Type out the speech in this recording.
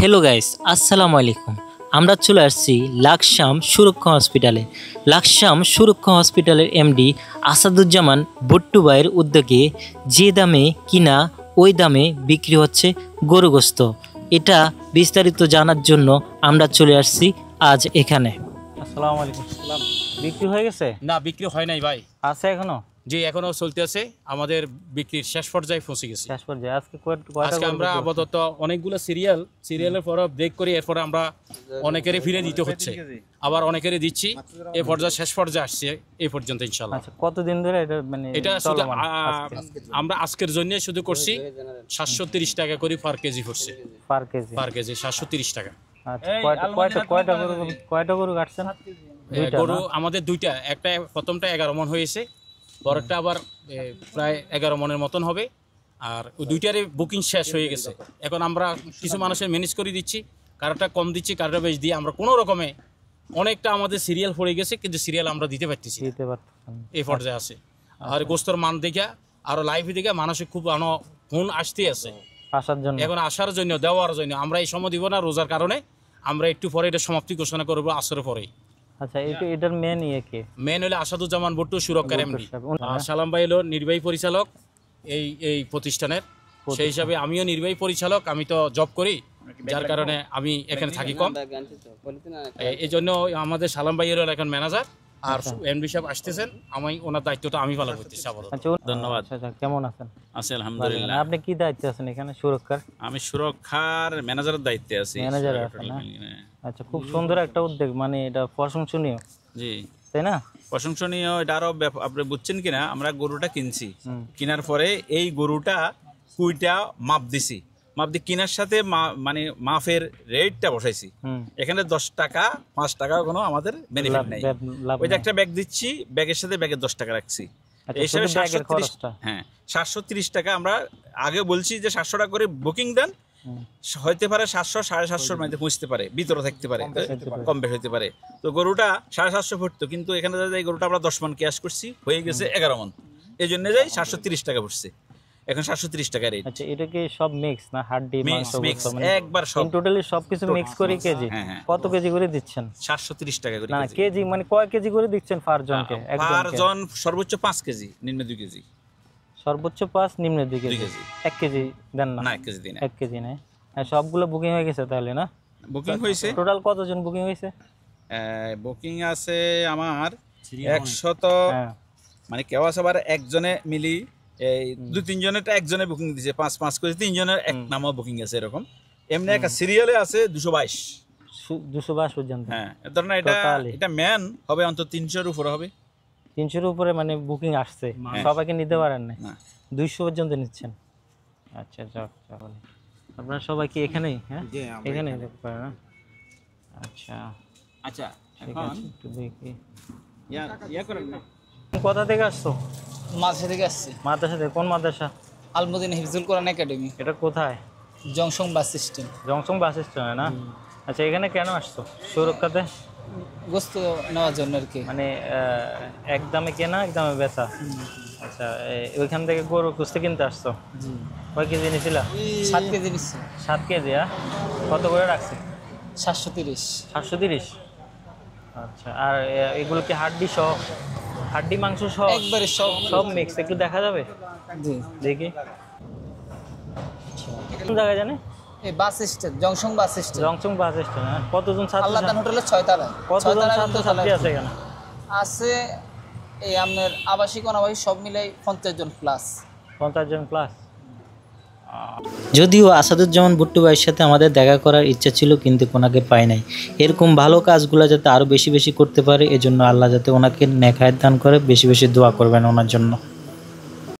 Hello guys, আসসালামু আলাইকুম। আমরা চলে আসছি লাকসাম সুরক্ষা হসপিটালে। লাকসাম সুরক্ষা হসপিটালের এমডি আসাদুজ্জামান বুট্টু ভাইয়ের উদ্যোগে যে দামে কিনা ওই দামে বিক্রি হচ্ছে গরু গোশত। এটা বিস্তারিত জানার জন্য আমরা চলে আসছি আজ এখানে। আসসালামু আলাইকুম। বিক্রি হয়ে গেছে? না, বিক্রি হয় নাই ভাই, আছে এখনো? জি, এখনো চলতে আছে। আমাদের বিক্রির শেষ পর্যায়ে পৌঁছে গেছে। শেষ পর্যায়ে আজকে আমরা আপাতত অনেকগুলো সিরিয়ালের পর ব্রেক করি, এরপরে আমরা অনেকেরই ফিরে দিতে হচ্ছে, আবার অনেকেরই দিচ্ছি। এই পর্যায়ে শেষ পর্যায়ে আসছে এই পর্যন্ত ইনশাআল্লাহ। আচ্ছা, কতদিন ধরে এটা মানে এটা শুধু আমরা আজকের জন্য শুধু করছি 730 টাকা করে পার কেজি পড়ছে। পার কেজি 730 টাকা। আচ্ছা, কয়টা গরু কাটছেন? গরু আমাদের দুইটা, একটা প্রথমটা 11 মণ হয়েছে, পরেরটা আবার প্রায় 11 মণের মতন হবে। আর দুইটারই বুকিং শেষ হয়ে গেছে। এখন আমরা কিছু মানুষের ম্যানেজ করে দিচ্ছি, কারোটা কম দিচ্ছি, কারোটা বেশ দিয়ে আমরা কোনো রকমে অনেকটা আমাদের সিরিয়াল পড়ে গেছে, কিন্তু সিরিয়াল আমরা দিতে পারতেছি এই পর্যায়ে আছে। আর গোস্তর মান দেখে আরো লাইভ দেখে মানুষের খুব ফোন আসতে আছে আসার জন্য, এখন আসার জন্য, দেওয়ার জন্য। আমরা এই সময় দিব না রোজার কারণে, আমরা একটু পরে এটা সমাপ্তি ঘোষণা করবো আসরের পরেই। আচ্ছা, এটার মেন মেন হলো আসাদুজ্জামান বুট্টু সুরক্ষার এমডি, আর সালাম ভাই হলো নির্বাহী পরিচালক এই প্রতিষ্ঠানের। সেই হিসাবে আমিও নির্বাহী পরিচালক, আমি তো জব করি, যার কারণে আমি এখানে থাকি কম। এই জন্য আমাদের সালাম ভাই হলো এখন ম্যানেজার, আর এমডি সাহেব আসতেছেন, আমি ওনার দায়িত্বটা আমি পালন করতেছি আপাতত। ধন্যবাদ। কেমন আছেন? আছি আলহামদুলিল্লাহ। আপনি কি দায়িত্বে আছেন এখানে সুরক্ষার? আমি সুরক্ষার ম্যানেজারের দায়িত্বে আছি। ম্যানেজার আছেন না? আচ্ছা, খুব সুন্দর একটা উদ্যোগ, মানে এটা প্রশংসনীয়। জি, তাই না? প্রশংসনীয়। এটা আরো আপনি বুঝছেন কিনা, আমরা গরুটা কিনছি, কেনার পরে এই গরুটা কুইটা মাপ দিছি, মাপ দিয়ে কেনার সাথে মানে মাফের রেটটা বসাইছি। এখানে 10 টাকা 5 টাকা কোনো আমাদের বেনিফিট নাই। ওই যে একটা ব্যাগ দিচ্ছি, ব্যাগের সাথে ব্যাগের 10 টাকা রাখছি। এই হিসাবে 730 টাকা। আমরা আগে বলছি যে 700 টাকা করে বুকিং দেন, হইতে পারে 700 750 মধ্যে পৌঁছতে পারে, ভিতরে থাকতে পারে, কম বেশ হইতে পারে। তো গরুটা 750 পড়তো, কিন্তু এখানে যাই গরুটা আমরা 10 মণ ক্যাশ করছি, হয়ে গেছে 11 মণ। এই জন্য যাই 730 টাকা পড়ছে, এখন 730 টাকা রেট। আচ্ছা, এটা কি সব মিক্স না হাড্ডি মাংস একবার সব টোটালি সবকিছু মিক্স করে কেজি? কত কেজি করে দিচ্ছেন? 730 টাকা করে। না, কেজি মানে কয় কেজি করে দিচ্ছেন পার জনকে? পার জন সর্বোচ্চ 5 কেজি, নিম্ন 2 কেজি। সর্বোচ্চ 5, নিম্ন 2 কেজি। 1 কেজি দেন না? না, 1 কেজি দিন। 1 কেজি নেই। সবগুলো বুকিং হয়ে গেছে তাহলে না? বুকিং হয়েছে। টোটাল কতজন বুকিং হয়েছে? বুকিং আছে আমার 100, মানে কেউ আছে আবার একজনে মিলি এই 2-3 জনেরটা একজনে বুকিং দিয়েছে, 5-5 করে 3 জনের এক নামও বুকিং আছে এরকম। এমনি একটা সিরিয়ালে আছে 222 পর্যন্ত। হ্যাঁ, ধরেন এটা ম্যান হবে অন্তত 300-এর উপরে হবে। 300-এর উপরে মানে বুকিং আসছে, সবাইকে নিতে পারেন না? 200 পর্যন্ত নিচ্ছেন। আচ্ছা, আপনারা সবাই কি এখানেই? হ্যাঁ, এখানেই দেখতে পারেন না? আচ্ছা আচ্ছা, ঠিক আছে, একটু দেখি। ইয়া করেন না। কোথা থেকে আসছো? মাদ্রাসা থেকে আসছি। মাদ্রাসা থেকে? কোন মাদ্রাসা? আলমদিনা হিফজুল কোরআন একাডেমি। এটা কোথায়? Junction bus stand. জংশন বাস স্ট্যান্ডে না? আচ্ছা, এখানে কেন আসছো সুরক্ষাতে? গোস্ত নেওয়ার জন্য আর কি। মানে এক দামে কেনা, এক দামে বেচা? আচ্ছা, ওইখান থেকে গরু কুস্তি কিনতে আসছো? কয় কেজি নিয়েছিলা? 7 কেজি নিচ্ছি। 7 কেজি? কত করে রাখছে? 730। 730? আচ্ছা, আর এগুলো কি হাড্ডি সহ? হাড্ডি মাংস সহ? একবারে সব মিক্স। একটু দেখা যাবে? জি, দেখি। কোন জায়গায় জানে? এই bus stand, junction bus stand. Junction bus stand. কতজন ছাত্র? আল্লাহদান হোটেলের 6 তলায়। কতজন ছাত্রছাত্রী আছে এখানে? আছে এই আপনার আবাসিক অনাবাসিক সব মিলাই 50 জন প্লাস। 50 জন প্লাস। যদিও আসাদুজ্জামান বুট্টু ভাইয়ের সাথে আমাদের দেখা করার ইচ্ছা ছিল, কিন্তু ওনাকে পাই নাই। এরকম ভালো কাজগুলো যাতে আরও বেশি বেশি করতে পারে, এজন্য আল্লাহ যাতে ওনাকে নেক হায়াত দান করে, বেশি বেশি দোয়া করবেন ওনার জন্য।